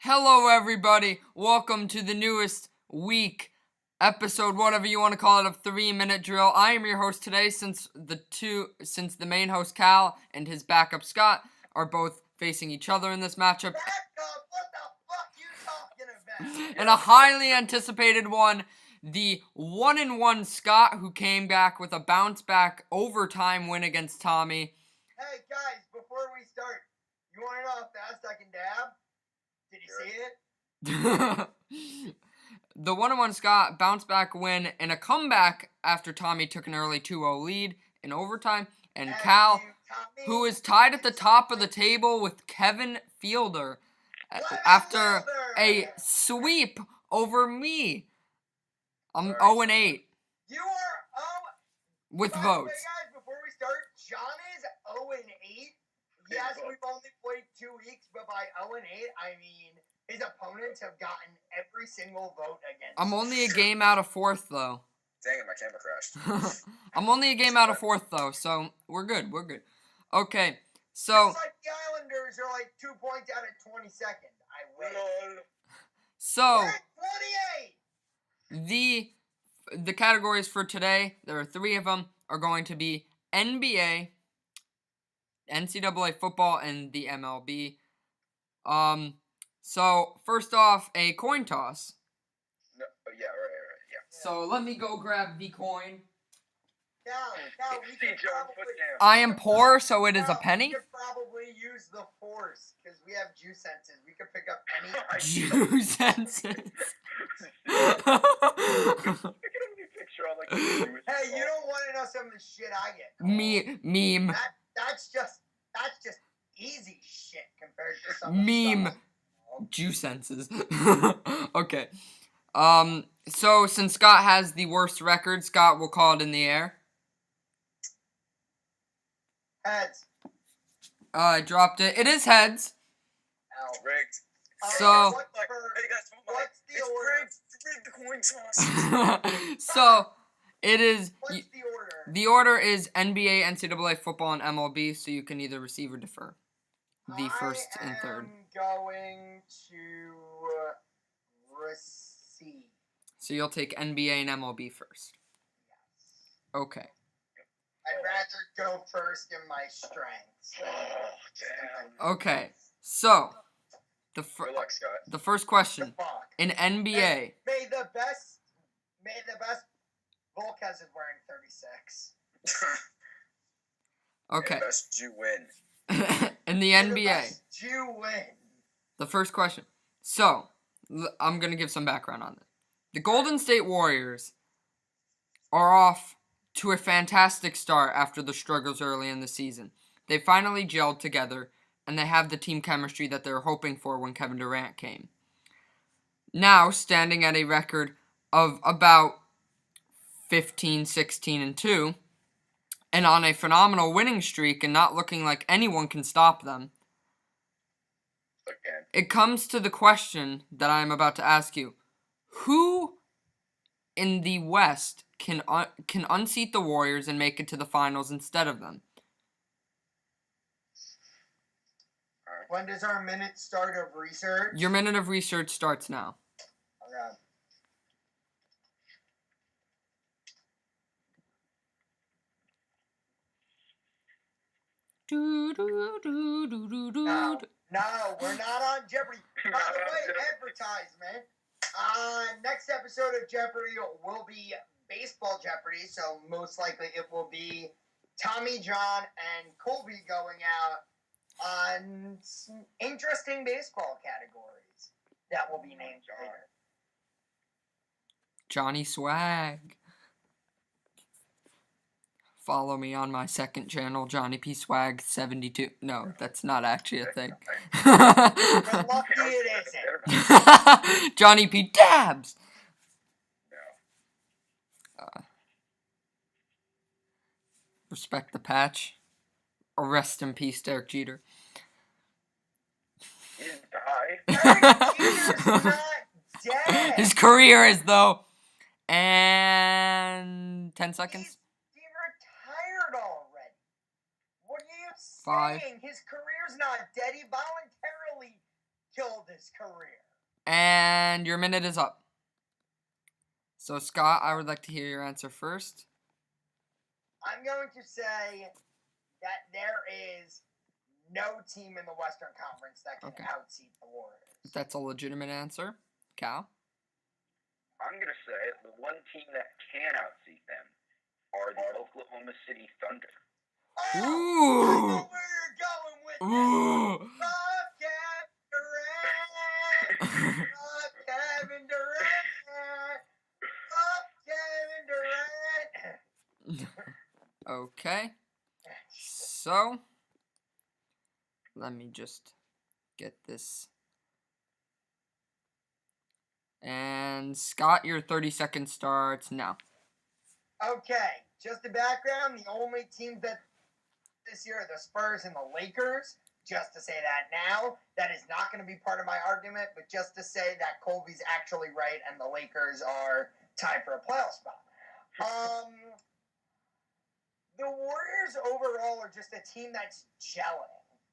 Hello, everybody. Welcome to the newest week, episode, whatever you want to call it, of 3-Minute Drill. I am your host today, since the main host Cal and his backup Scott are both facing each other in this matchup. Backup? What the fuck you talking about? And a highly anticipated one, the 1-1 Scott, who came back with a bounce-back overtime win against Tommy. Hey, guys, before we start, you want to know how fast I can dab? Did you see it? The 1-1 Scott bounce-back win and a comeback after Tommy took an early 2-0 lead in overtime. And Cal, who is tied at the top of the table with Kevin Fielder after a sweep over me. I'm 0-8 You are 0 with By the votes. way, guys, before we start, John is 0-8. Yes, we've only played 2 weeks, but by 0-8, I mean his opponents have gotten every single vote against I'm only a game out of 4th, though. Dang it, my camera crashed. I'm only a game out of 4th, though, so we're good. Okay, so... Just like the Islanders are like 2 points out of 22nd. I win. So... We're at 28! The categories for today, there are 3 of them, are going to be NBA, NCAA football, and the MLB. So first off, a coin toss. No, yeah, right, yeah. So let me go grab the coin. Now, we See, can John, probably... put down. I am poor, so it is a Now, penny. We could probably use the force, because we have juice senses. We could pick up any... Juice senses. Hey, you don't want to know some of the shit I get. Meme. That's just easy shit compared to some Meme. of the stuff. Juice senses. Okay. So since Scott has the worst record, Scott will call it in the air. Heads. I dropped it. It is heads. Ow. Rigged. So- What's the order? Rigged the coin toss. So it is. What's the order? The order is NBA, NCAA football, and MLB. So you can either receive or defer. The first and third. I'm going to receive. So you'll take NBA and MLB first. Yes. Okay. I'd rather go first in my strengths. Oh, Okay. So Good luck, Scott. the first question Fuck. in NBA. May the best Volquez is wearing 36. Okay. Best Jew win. In the May the NBA. best Jew win. The first question. So, I'm going to give some background on this. The Golden State Warriors are off to a fantastic start after the struggles early in the season. They finally gelled together, and they have the team chemistry that they were hoping for when Kevin Durant came. Now, standing at a record of about 15-16-2, and on a phenomenal winning streak and not looking like anyone can stop them, Again. it comes to the question that I am about to ask you. Who in the West can unseat the Warriors and make it to the finals instead of them? When does our minute start of research? Your minute of research starts now. Okay. No, we're not on Jeopardy. By the way, advertisement. Next episode of Jeopardy will be baseball Jeopardy, so most likely it will be Tommy, John, and Colby going out on some interesting baseball categories that will be named later. Johnny Swag. Follow me on my second channel, Johnny P. Swag 72. No, that's not actually a thing. We're lucky it isn't. Johnny P. Dabs. No. Respect the patch. Rest in peace, Derek Jeter. He didn't die. Derek Jeter's not dead. His career is, though. And 10 seconds. He retired already. What are you 5. saying? His career's not dead. He voluntarily killed wildest career. And your minute is up. So, Scott, I would like to hear your answer first. I'm going to say that there is no team in the Western Conference that can outseat the Warriors. That's a legitimate answer. Cal? I'm going to say the one team that can outseat them are the Oklahoma City Thunder. Oh, Ooh. I know where you're going with this. Ooh. Fuck Kevin Durant. Fuck Kevin Durant. Fuck Kevin Durant. Okay. So, let me just get this. And Scott, your 30-second starts now. Okay, just the background. The only teams that this year are the Spurs and the Lakers. Just to say that now, that is not going to be part of my argument, but just to say that Colby's actually right and the Lakers are tied for a playoff spot. The Warriors overall are just a team that's gelling.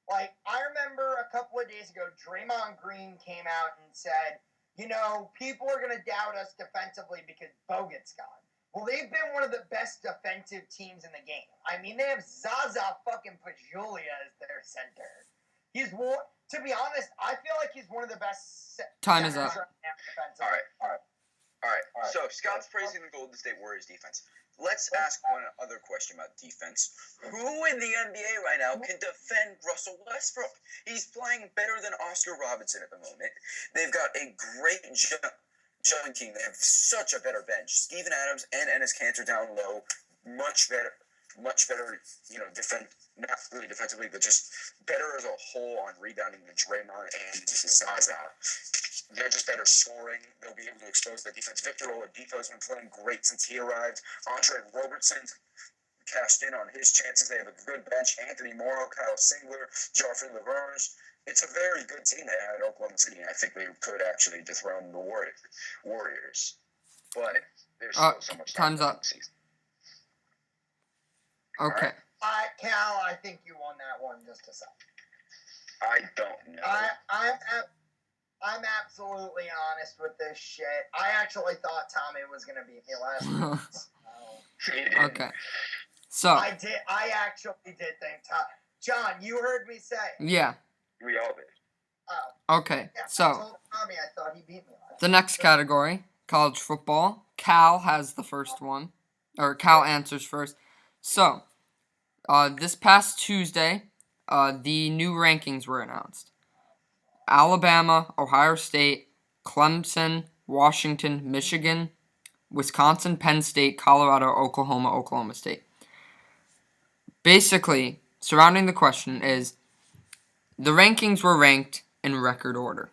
Like, I remember a couple of days ago, Draymond Green came out and said, you know, people are going to doubt us defensively because Bogut's gone. Well, they've been one of the best defensive teams in the game. I mean, they have Zaza fucking Pachulia as their center. To be honest, I feel like he's one of the best Time is up. right now defensively. All right. So, Scott's praising the Golden State Warriors defense. Let's ask one other question about defense. Who in the NBA right now can defend Russell Westbrook? He's playing better than Oscar Robertson at the moment. They've got a great young team. They have such a better bench. Steven Adams and Enes Kanter down low, much better. Not really defensively, but just better as a whole on rebounding than Draymond and Zaza. They're just better scoring. They'll be able to expose the defense. Victor Oladipo has been playing great since he arrived. Andre Robertson cashed in on his chances. They have a good bench. Anthony Morrow, Kyle Singler, Joffrey Lavergne. It's a very good team they have at Oklahoma City, and I think they could actually dethrone the Warriors. But there's still so much time time's up. Okay. Cal, I think you won that one just a second. I don't know. I'm absolutely honest with this shit. I actually thought Tommy was going to beat me last week. Okay. So. I actually did think John, you heard me say. Yeah. We all did. Oh. Okay. Yeah, So. I told Tommy I thought he beat me last The next category, college football. Cal has the first one. Or Cal answers first. So. This past Tuesday, the new rankings were announced. Alabama, Ohio State, Clemson, Washington, Michigan, Wisconsin, Penn State, Colorado, Oklahoma State. Basically, surrounding the question is, the rankings were ranked in record order.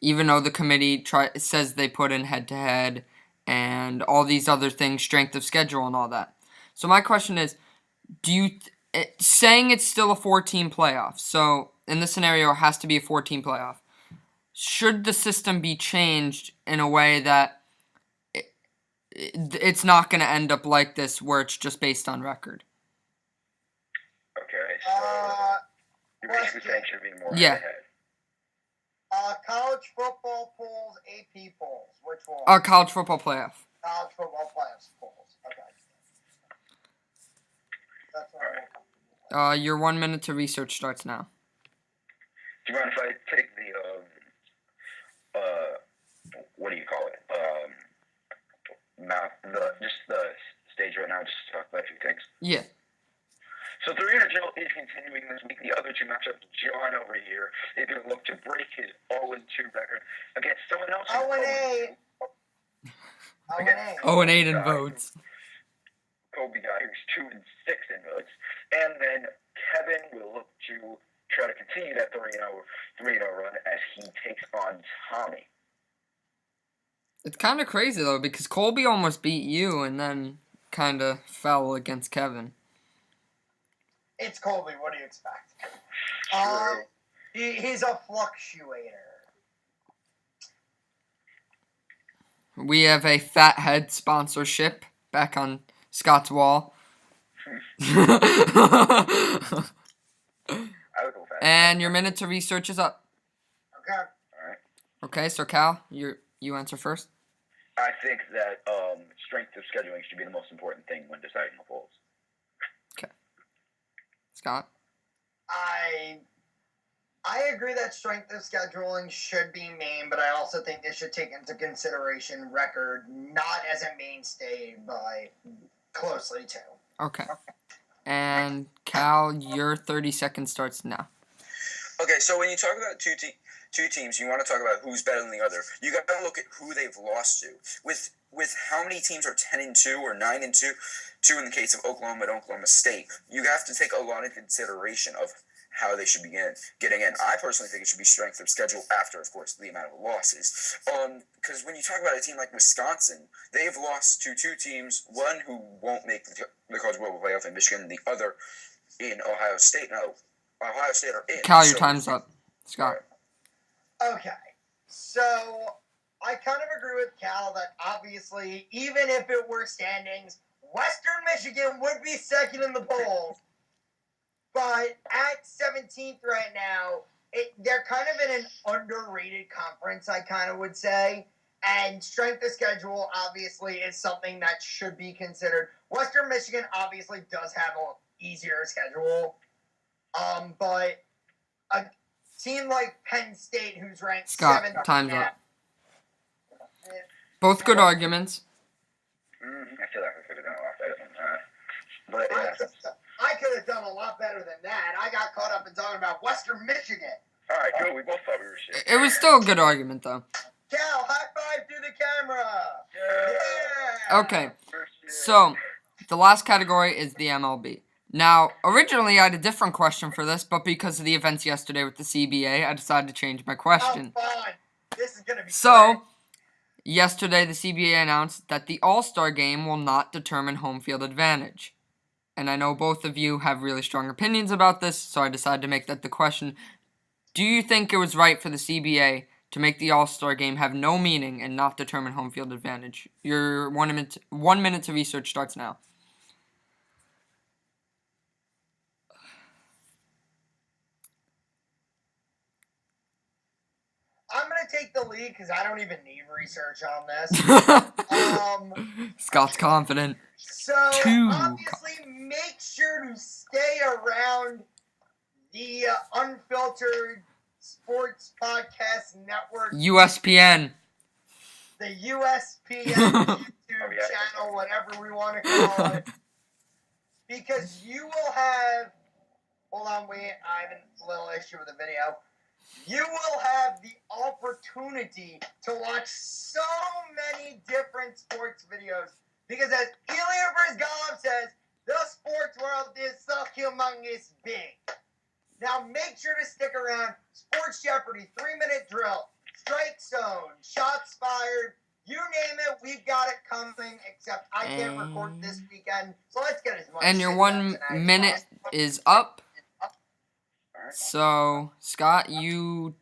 Even though the committee says they put in head-to-head and all these other things, strength of schedule and all that. So my question is, saying it's still a 4-team playoff, so in this scenario it has to be a 4-team playoff, should the system be changed in a way that it's not going to end up like this where it's just based on record? Okay, so you're basically saying it should be more head-to-head. College football polls, AP polls, which one? College football playoff. College football playoffs polls, okay. That's what Your 1 minute to research starts now. Do you mind if I take the, what do you call it? Just the stage right now, just to talk about a few things. Yeah. So the Arena Drill is continuing this week. The other two matchups, John over here is going to look to break his 0-2 record against someone else. 0-8. 0-8 in votes. Colby guy who's 2-6 in votes. And then Kevin will look to try to continue that 3-0 run as he takes on Tommy. It's kind of crazy, though, because Colby almost beat you and then kind of fell against Kevin. It's Colby. What do you expect? True. He's a fluctuator. We have a Fathead sponsorship back on Scott's wall. I would go fast. And your minute to research is up. Okay. All right. Okay, so Cal, you answer first. I think that strength of scheduling should be the most important thing when deciding the polls. Scott? I agree that strength of scheduling should be main, but I also think they should take into consideration record, not as a mainstay, but closely to. Okay. And Cal, your 30 seconds starts now. Okay, so when you talk about two teams, you want to talk about who's better than the other. You got to look at who they've lost to. With how many teams are 10-2 or 9-2, 2 in the case of Oklahoma and Oklahoma State, you have to take a lot of consideration of how they should begin getting in. I personally think it should be strength of schedule after, of course, the amount of losses. Because when you talk about a team like Wisconsin, they've lost to 2 teams, one who won't make the college football playoff in Michigan, and the other in Ohio State. Now, Ohio State are in. Cal, your time's up. Scott. Okay. So I kind of agree with Cal that obviously, even if it were standings, Western Michigan would be second in the polls. But at 17th right now, they're kind of in an underrated conference, I kind of would say. And strength of schedule, obviously, is something that should be considered. Western Michigan obviously does have an easier schedule. But a team like Penn State, who's ranked Scott, 7th. time's up. Both good arguments. I feel like I could have done a lot better than that. But yeah. I could have done a lot better than that. I got caught up in talking about Western Michigan. All right, good. We both thought we were shit. It was still a good argument, though. Cal, high five through the camera. Yeah. Okay, so the last category is the MLB. Now, originally I had a different question for this, but because of the events yesterday with the CBA, I decided to change my question. Oh, fun. This is going to be So, great. yesterday the CBA announced that the All-Star Game will not determine home field advantage. And I know both of you have really strong opinions about this, so I decided to make that the question. Do you think it was right for the CBA to make the All-Star Game have no meaning and not determine home field advantage? Your 1 minute to research starts now. I'm going to take the lead because I don't even need research on this. Scott's confident. So, Too obviously, make sure to stay around the Unfiltered Sports Podcast Network. USPN. The USPN YouTube channel, whatever we want to call it. Because you will have... Hold on, I have a little issue with the video. You will have the opportunity to watch so many different sports videos. Because as Ilya Brizgalov says, the sports world is so humongous big. Now make sure to stick around. Sports Jeopardy, 3-minute drill, strike zone, shots fired, you name it, we've got it coming, except I can't record this weekend. So let's get as much And your shit 1 done tonight as minute possible. is up. So, Scott, you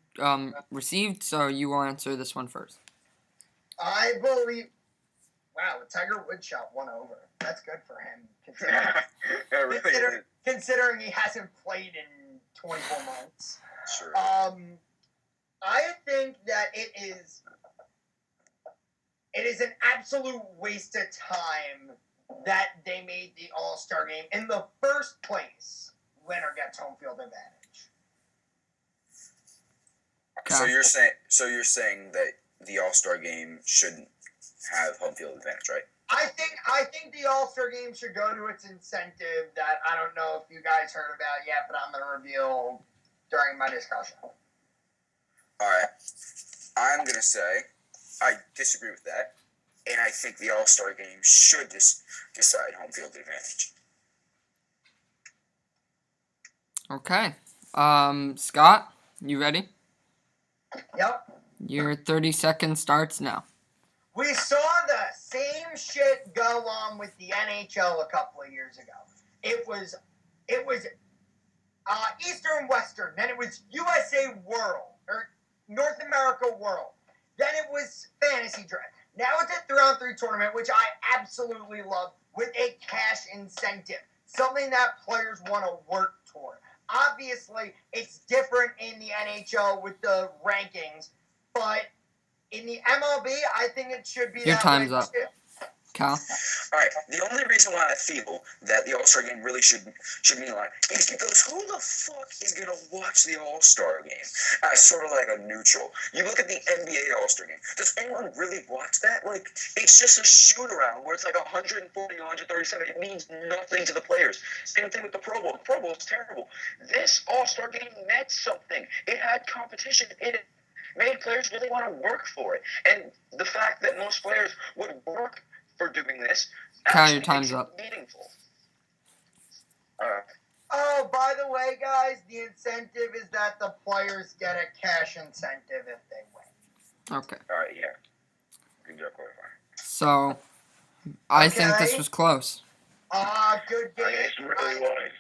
received, so you will answer this one first. I believe... Wow, Tiger Woods shot one over. That's good for him. Considering he hasn't played in 24 months. Sure. I think that it is an absolute waste of time that they made the All-Star Game in the first place. Winner gets home field advantage. So you're saying that the All-Star Game shouldn't have home field advantage, right? I think the All-Star Game should go to its incentive that I don't know if you guys heard about yet, but I'm going to reveal during my discussion. All right. I'm going to say I disagree with that, and I think the All-Star Game should decide home field advantage. Okay. Scott, you ready? Yep. Your 30 seconds starts now. We saw the same shit go on with the NHL a couple of years ago. It was Eastern Western, then it was USA World, or North America World. Then it was Fantasy Draft. Now it's a 3-on-3 tournament, which I absolutely love, with a cash incentive. Something that players want to work toward. obviously it's different in the NHL with the rankings, but in the MLB, I think it should be Your that time's way up. too. Cal? All right. The only reason why I feel that the All-Star game really should mean a lot is because who the fuck is going to watch the All-Star game as sort of like a neutral? You look at the NBA All-Star game. Does anyone really watch that? Like, it's just a shoot-around where it's like 140, 137. It means nothing to the players. Same thing with the Pro Bowl. The Pro Bowl is terrible. This All-Star game meant something. It had competition in it. Made players really want to work for it. And the fact that most players would work for doing this Cal, your actually time's makes it up. meaningful. Oh, by the way, guys, the incentive is that the players get a cash incentive if they win. Okay. All right, yeah. Good job, clarifying. So, I think this Okay. was close. Good game. It really was.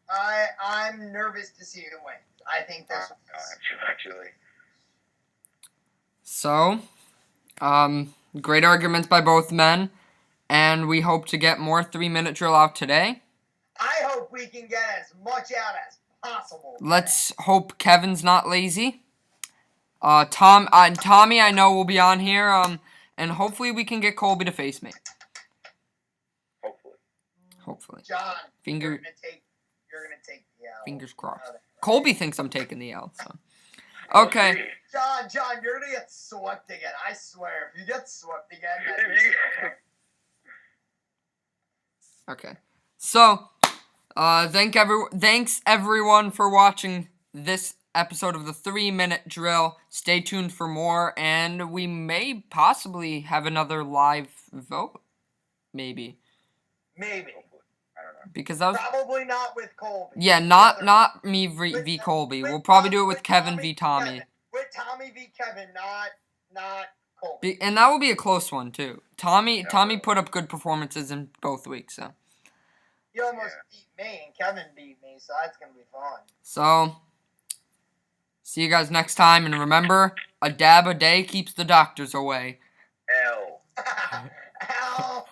I'm nervous to see who wins. I think this was... Actually. So, great arguments by both men, and we hope to get more 3-minute drill out today. I hope we can get as much out as possible. Let's hope Kevin's not lazy. Tommy, I know will be on here, and hopefully we can get Colby to face me. Hopefully. John, Finger- you're gonna take the L. Fingers crossed. Colby thinks I'm taking the L, so. Okay. John, you're gonna get swept again. I swear, if you get swept again, that'd be so hard. Okay. So, thanks everyone for watching this episode of the 3-minute drill. Stay tuned for more, and we may possibly have another live vote. Maybe. Maybe. I don't know. Because that was... Probably not with Colby. Yeah, not me v Colby. We'll probably do it with Kevin v Tommy. Kevin. With Tommy v Kevin, not Colby. And that will be a close one, too. Tommy put up good performances in both weeks, so. You almost beat me, and Kevin beat me, so that's going to be fun. So, see you guys next time, and remember, a dab a day keeps the doctors away. L. Ow.